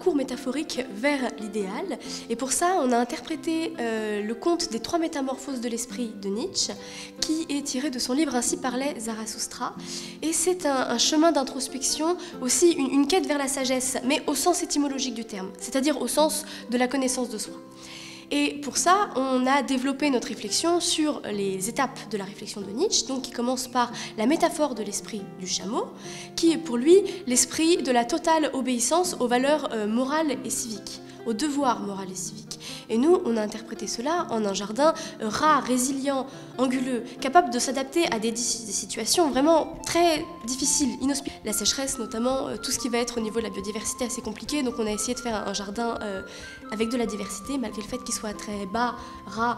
parcours métaphorique vers l'idéal. Et pour ça, on a interprété le conte des 3 métamorphoses de l'esprit de Nietzsche, qui est tiré de son livre Ainsi parlait Zarathustra. Et c'est un chemin d'introspection, aussi une quête vers la sagesse, mais au sens étymologique du terme, c'est-à-dire au sens de la connaissance de soi. Et pour ça, on a développé notre réflexion sur les étapes de la réflexion de Nietzsche, donc qui commence par la métaphore de l'esprit du chameau, qui est pour lui l'esprit de la totale obéissance aux valeurs morales et civiques, aux devoirs moraux et civiques. Et nous, on a interprété cela en un jardin ras, résilient, anguleux, capable de s'adapter à des situations vraiment très difficiles, inhospitalières. La sécheresse notamment, tout ce qui va être au niveau de la biodiversité assez compliqué, donc on a essayé de faire un jardin avec de la diversité, malgré le fait qu'il soit très bas, ras,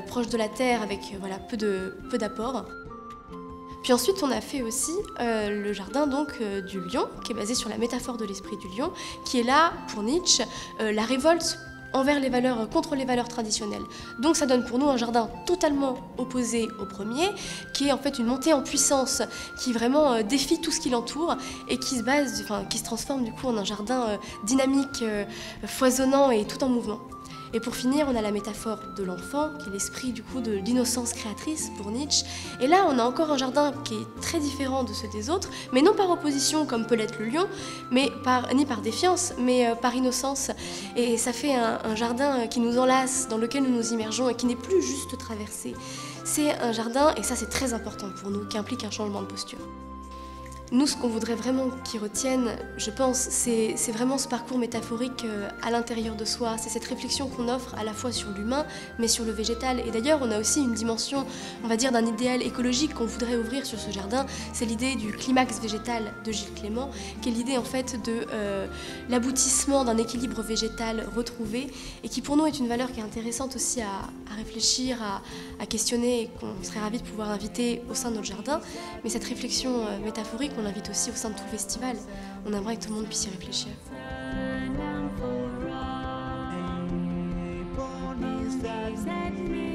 proche de la terre, avec voilà, peu d'apports. Puis ensuite, on a fait aussi le jardin donc, du lion, qui est basé sur la métaphore de l'esprit du lion, qui est là, pour Nietzsche, la révolte envers les valeurs, contre les valeurs traditionnelles. Donc ça donne pour nous un jardin totalement opposé au premier, qui est en fait une montée en puissance, qui vraiment défie tout ce qui l'entoure et qui se transforme du coup en un jardin dynamique, foisonnant et tout en mouvement. Et pour finir, on a la métaphore de l'enfant, qui est l'esprit du coup de l'innocence créatrice pour Nietzsche. Et là, on a encore un jardin qui est très différent de ceux des autres, mais non par opposition comme peut l'être le lion, mais ni par défiance, mais par innocence. Et ça fait un jardin qui nous enlace, dans lequel nous nous immergeons et qui n'est plus juste traversé. C'est un jardin, et ça c'est très important pour nous, qui implique un changement de posture. Nous, ce qu'on voudrait vraiment qu'ils retiennent, je pense, c'est vraiment ce parcours métaphorique à l'intérieur de soi. C'est cette réflexion qu'on offre à la fois sur l'humain, mais sur le végétal. Et d'ailleurs, on a aussi une dimension, on va dire, d'un idéal écologique qu'on voudrait ouvrir sur ce jardin. C'est l'idée du climax végétal de Gilles Clément, qui est l'idée en fait de l'aboutissement d'un équilibre végétal retrouvé, et qui pour nous est une valeur qui est intéressante aussi à réfléchir, à questionner, et qu'on serait ravis de pouvoir inviter au sein de notre jardin. Mais cette réflexion métaphorique, on l'invite aussi au sein de tout le festival. On aimerait que tout le monde puisse y réfléchir. That